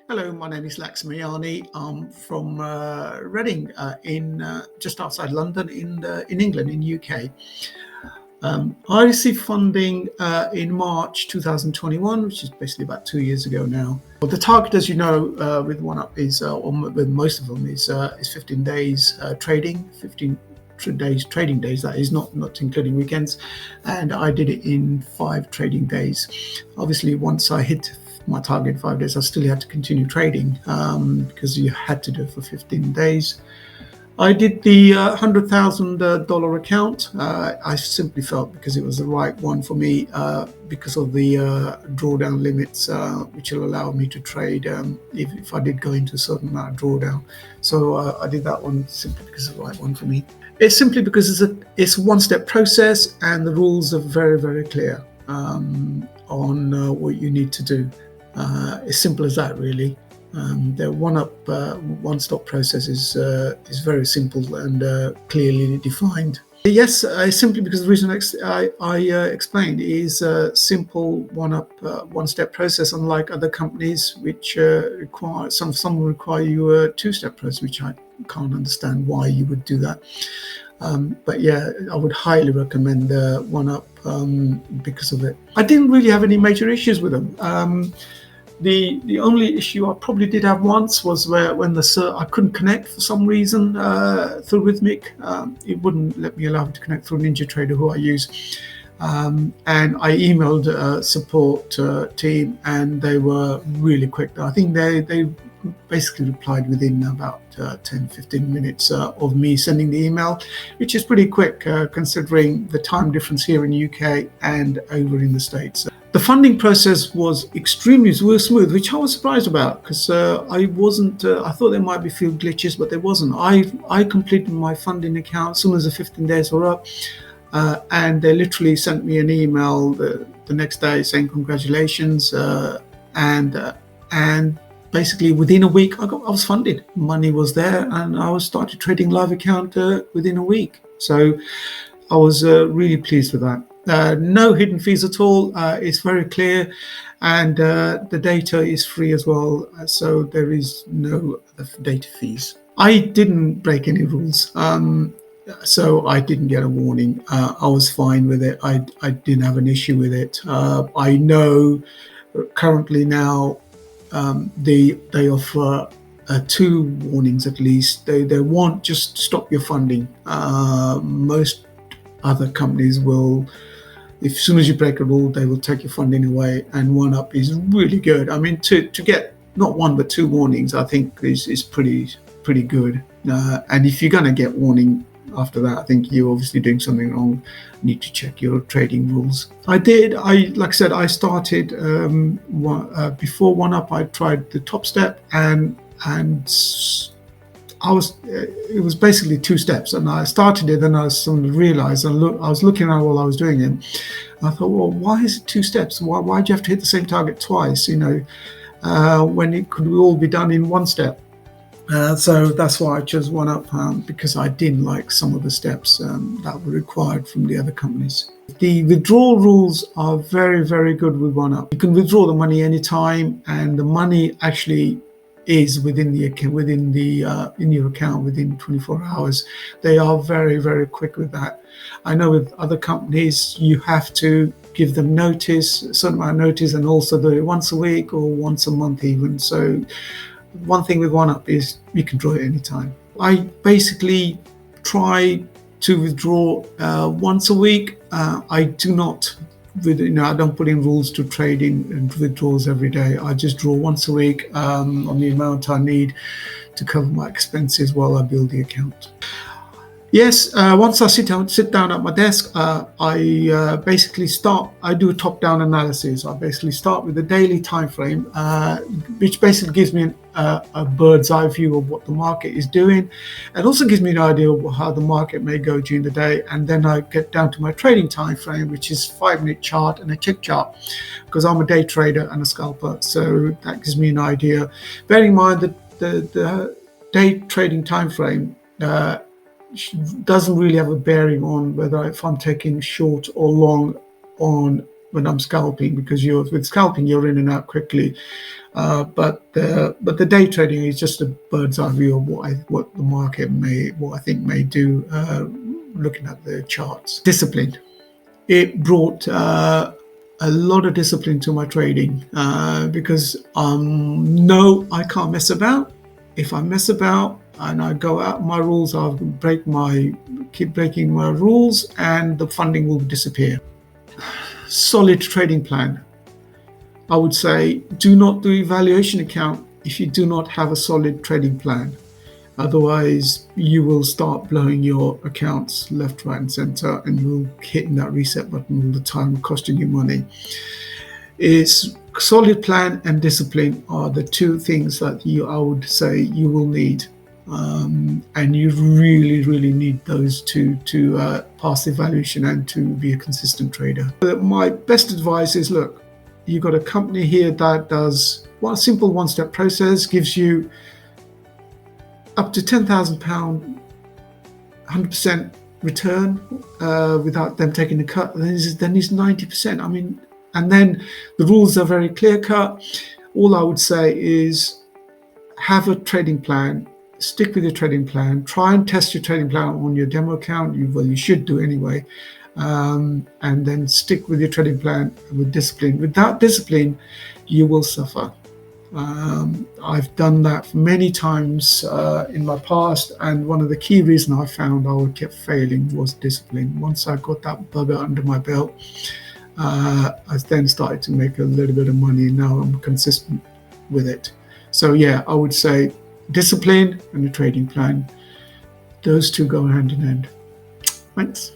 Hello, my name is Lax M. I'm from Reading, in just outside London, in England, in UK. I received funding in March 2021, which is basically about 2 years ago now. But the target, as you know, with OneUp is, or with most of them, is 15 days trading, 15 days trading days. That is not including weekends, and I did it in 5 trading days. Obviously, once I hit my target 5 days, I still had to continue trading because you had to do it for 15 days. I did the $100,000 account. I simply felt because it was the right one for me because of the drawdown limits, which will allow me to trade if I did go into a certain amount of drawdown. So I did that one simply because it's the right one for me. It's simply because it's a one-step process and the rules are very, very clear on what you need to do. As simple as that, really. The OneUp one-stop process is very simple and clearly defined. Yes, simply because the reason I explained is a simple OneUp one-step process, unlike other companies which require some require you a two-step process, which I can't understand why you would do that. But yeah, I would highly recommend OneUp because of it. I didn't really have any major issues with them. The only issue I probably did have once was when I couldn't connect for some reason through Rhythmic. It wouldn't let me allow me to connect through NinjaTrader, who I use. And I emailed support team, and they were really quick. I think they basically replied within about 10-15 minutes of me sending the email, which is pretty quick considering the time difference here in the UK and over in the States. The funding process was extremely smooth, which I was surprised about because I thought there might be a few glitches, but there wasn't. I completed my funding account as soon as the 15 days were up, and they literally sent me an email the next day saying congratulations, and basically within a week I was funded. Money was there, and I started trading live account within a week. So I was really pleased with that. No hidden fees at all. It's very clear, and the data is free as well, so there is no data fees. I didn't break any rules, so I didn't get a warning. I was fine with it. I didn't have an issue with it. I know currently now they offer 2 warnings at least. They won't just stop your funding. Most other companies will, as soon as you break a rule, they will take your funding away, and OneUp is really good. I mean, to get not 1 but 2 warnings, I think is pretty good. And if you're going to get warning after that, I think you're obviously doing something wrong. You need to check your trading rules. Like I said, I started before OneUp. I tried the top step, and it was basically 2 steps, and I started it, and I suddenly realized, I was looking at while I was doing it, and I thought, well, why is it 2 steps? Why do you have to hit the same target twice, when it could all be done in 1 step? So that's why I chose OneUp, because I didn't like some of the steps that were required from the other companies. The withdrawal rules are very, very good with OneUp. You can withdraw the money anytime, and the money actually is in your account within 24 hours. They are very, very quick with that. I know with other companies you have to give them notice, a certain amount of notice, and also do it once a week or once a month even. So one thing with OneUp is you can draw it anytime. I basically try to withdraw once a week. I do not I don't put in rules to trade in withdrawals every day. I just draw once a week on the amount I need to cover my expenses while I build the account. Yes, once I sit down at my desk, I basically I do a top-down analysis. I basically start with the daily time frame, which basically gives me a bird's eye view of what the market is doing, and also gives me an idea of how the market may go during the day. And then I get down to my trading time frame, which is 5-minute chart and a tick chart, because I'm a day trader and a scalper, so that gives me an idea. Bearing in mind that the day trading time frame doesn't really have a bearing on whether if I'm taking short or long on when I'm scalping, because with scalping you're in and out quickly. But the day trading is just a bird's eye view of what the market what I think may do, looking at the charts. Discipline. It brought a lot of discipline to my trading, because no, I can't mess about. If I mess about and I go out my rules, I'll keep breaking my rules, and the funding will disappear. Solid trading plan. I would say do not do evaluation account if you do not have a solid trading plan. Otherwise, you will start blowing your accounts left, right, and center, and you'll hitting that reset button all the time, costing you money. Solid plan and discipline are the two things that I would say you will need, and you really, really need those two to pass the evaluation and to be a consistent trader. My best advice is, look, you've got a company here that does a simple one-step process, gives you up to £10,000, 100% return without them taking a cut. Then is 90%. I mean, and then the rules are very clear cut. All I would say is have a trading plan, stick with your trading plan, try and test your trading plan on your demo account. You should do anyway. And then stick with your trading plan with discipline. Without discipline, you will suffer. I've done that many times in my past, and one of the key reasons I found I kept failing was discipline. Once I got that bugger under my belt, I then started to make a little bit of money. Now I'm consistent with it. So yeah, I would say discipline and a trading plan, those two go hand in hand. Thanks.